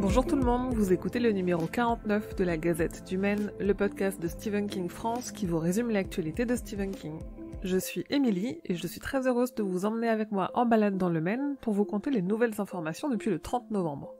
Bonjour tout le monde, vous écoutez le numéro 49 de la Gazette du Maine, le podcast de Stephen King France qui vous résume l'actualité de Stephen King. Je suis Émilie et je suis très heureuse de vous emmener avec moi en balade dans le Maine pour vous conter les nouvelles informations depuis le 30 novembre.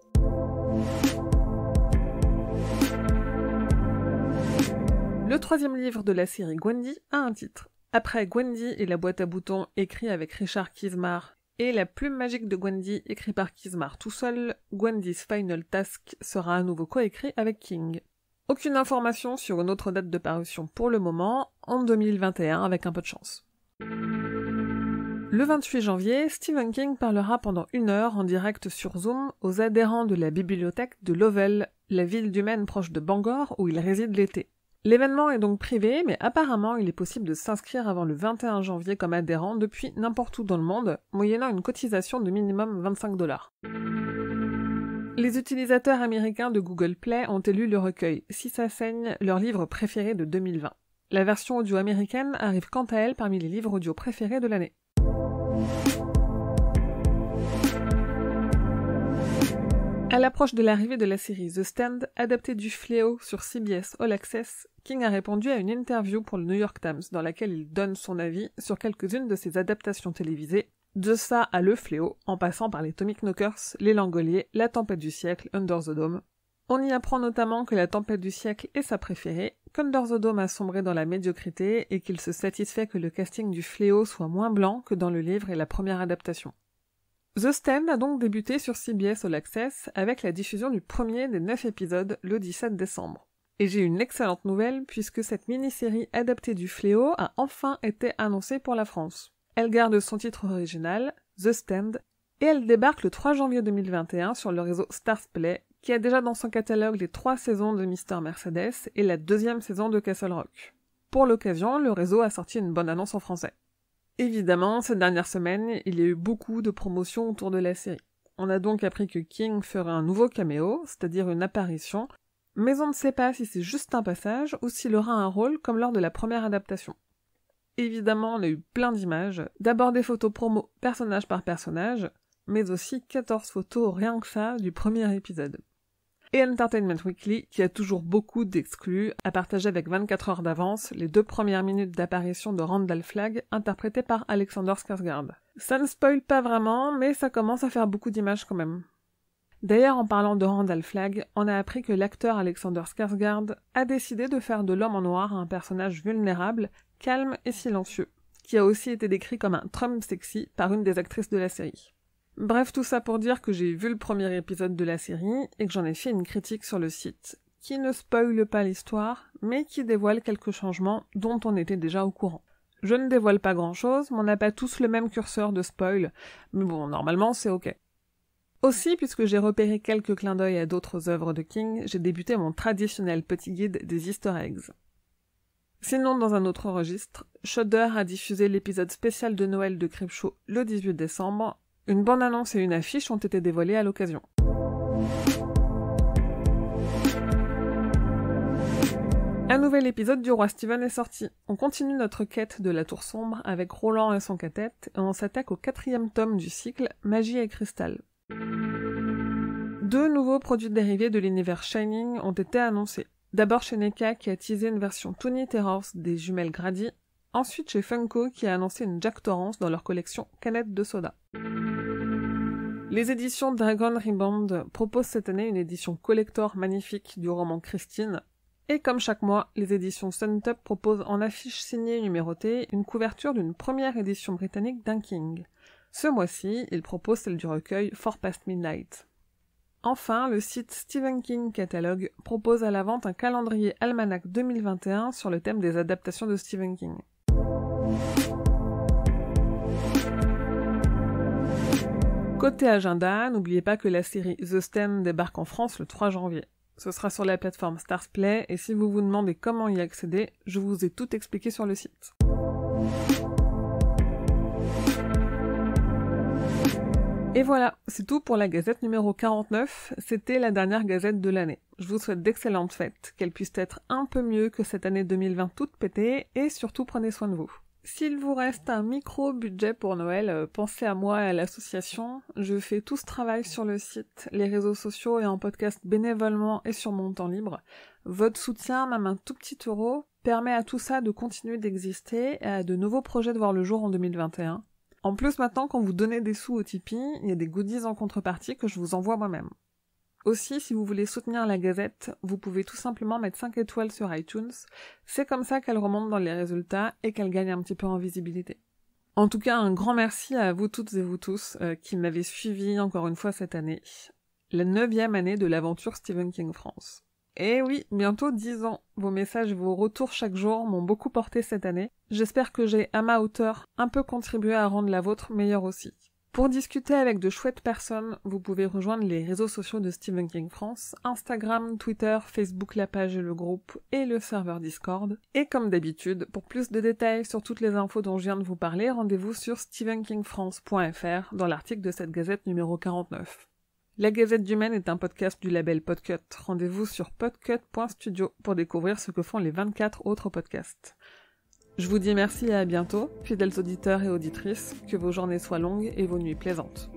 Le troisième livre de la série Gwendy a un titre. Après Gwendy et la boîte à boutons écrit avec Richard Kismar et La plume magique de Gwendy écrit par Kismar tout seul, Gwendy's Final Task sera à nouveau coécrit avec King. Aucune information sur une autre date de parution pour le moment, en 2021 avec un peu de chance. Le 28 janvier, Stephen King parlera pendant 1 heure en direct sur Zoom aux adhérents de la bibliothèque de Lovell, la ville du Maine proche de Bangor où il réside l'été. L'événement est donc privé, mais apparemment il est possible de s'inscrire avant le 21 janvier comme adhérent depuis n'importe où dans le monde, moyennant une cotisation de minimum $25. Les utilisateurs américains de Google Play ont élu le recueil Si ça saigne, leur livre préféré de 2020. La version audio américaine arrive quant à elle parmi les livres audio préférés de l'année. À l'approche de l'arrivée de la série The Stand, adaptée du Fléau sur CBS All Access, King a répondu à une interview pour le New York Times dans laquelle il donne son avis sur quelques-unes de ses adaptations télévisées, de ça à Le Fléau, en passant par les Atomic Knockers, Les Langoliers, La Tempête du siècle, Under the Dome. On y apprend notamment que La Tempête du siècle est sa préférée, qu'Under the Dome a sombré dans la médiocrité et qu'il se satisfait que le casting du Fléau soit moins blanc que dans le livre et la première adaptation. The Stand a donc débuté sur CBS All Access avec la diffusion du premier des 9 épisodes le 17 décembre. Et j'ai une excellente nouvelle puisque cette mini-série adaptée du Fléau a enfin été annoncée pour la France. Elle garde son titre original, The Stand, et elle débarque le 3 janvier 2021 sur le réseau Starzplay, qui a déjà dans son catalogue les 3 saisons de Mr. Mercedes et la 2e saison de Castle Rock. Pour l'occasion, le réseau a sorti une bonne annonce en français. Évidemment, ces dernières semaines, il y a eu beaucoup de promotions autour de la série. On a donc appris que King ferait un nouveau caméo, c'est-à-dire une apparition, mais on ne sait pas si c'est juste un passage ou s'il aura un rôle comme lors de la première adaptation. Évidemment, on a eu plein d'images, d'abord des photos promo personnage par personnage, mais aussi 14 photos rien que ça du premier épisode. Et Entertainment Weekly, qui a toujours beaucoup d'exclus, a partagé avec 24 heures d'avance les 2 premières minutes d'apparition de Randall Flagg, interprété par Alexander Skarsgård. Ça ne spoil pas vraiment, mais ça commence à faire beaucoup d'images quand même. D'ailleurs, en parlant de Randall Flagg, on a appris que l'acteur Alexander Skarsgård a décidé de faire de l'homme en noir un personnage vulnérable, calme et silencieux, qui a aussi été décrit comme un Trump sexy par une des actrices de la série. Bref, tout ça pour dire que j'ai vu le premier épisode de la série et que j'en ai fait une critique sur le site, qui ne spoile pas l'histoire, mais qui dévoile quelques changements dont on était déjà au courant. Je ne dévoile pas grand-chose, mais on n'a pas tous le même curseur de spoil, mais bon, normalement c'est ok. Aussi, puisque j'ai repéré quelques clins d'œil à d'autres œuvres de King, j'ai débuté mon traditionnel petit guide des Easter eggs. Sinon, dans un autre registre, Shudder a diffusé l'épisode spécial de Noël de Creepshow le 18 décembre, une bande-annonce et une affiche ont été dévoilées à l'occasion. Un nouvel épisode du Roi Stephen est sorti. On continue notre quête de la Tour Sombre avec Roland et son cathette, et on s'attaque au 4e tome du cycle Magie et Cristal. 2 nouveaux produits dérivés de l'univers Shining ont été annoncés. D'abord chez NECA qui a teasé une version Toony Terrors des jumelles Grady, ensuite chez Funko qui a annoncé une Jack Torrance dans leur collection Canette de soda. Les éditions Dragon Rebound proposent cette année une édition collector magnifique du roman Christine, et comme chaque mois, les éditions Suntop proposent en affiche signée numérotée une couverture d'une première édition britannique d'un King. Ce mois-ci, ils proposent celle du recueil For Past Midnight. Enfin, le site Stephen King Catalogue propose à la vente un calendrier almanach 2021 sur le thème des adaptations de Stephen King. Côté agenda, n'oubliez pas que la série The Stand débarque en France le 3 janvier. Ce sera sur la plateforme Starzplay et si vous vous demandez comment y accéder, je vous ai tout expliqué sur le site. Et voilà, c'est tout pour la Gazette numéro 49, c'était la dernière Gazette de l'année. Je vous souhaite d'excellentes fêtes, qu'elles puissent être un peu mieux que cette année 2020 toute pétée, et surtout prenez soin de vous. S'il vous reste un micro-budget pour Noël, pensez à moi et à l'association. Je fais tout ce travail sur le site, les réseaux sociaux et en podcast bénévolement et sur mon temps libre. Votre soutien, même un tout petit euro, permet à tout ça de continuer d'exister et à de nouveaux projets de voir le jour en 2021. En plus, maintenant, quand vous donnez des sous au Tipeee, il y a des goodies en contrepartie que je vous envoie moi-même. Aussi, si vous voulez soutenir la Gazette, vous pouvez tout simplement mettre 5 étoiles sur iTunes. C'est comme ça qu'elle remonte dans les résultats et qu'elle gagne un petit peu en visibilité. En tout cas, un grand merci à vous toutes et vous tous qui m'avez suivi encore une fois cette année. La 9e année de l'aventure Stephen King France. Et oui, bientôt 10 ans. Vos messages et vos retours chaque jour m'ont beaucoup porté cette année. J'espère que j'ai, à ma hauteur, un peu contribué à rendre la vôtre meilleure aussi. Pour discuter avec de chouettes personnes, vous pouvez rejoindre les réseaux sociaux de Stephen King France, Instagram, Twitter, Facebook, la page et le groupe, et le serveur Discord. Et comme d'habitude, pour plus de détails sur toutes les infos dont je viens de vous parler, rendez-vous sur stephenkingfrance.fr dans l'article de cette gazette numéro 49. La Gazette du Maine est un podcast du label Podcut. Rendez-vous sur podcut.studio pour découvrir ce que font les 24 autres podcasts. Je vous dis merci et à bientôt, fidèles auditeurs et auditrices, que vos journées soient longues et vos nuits plaisantes.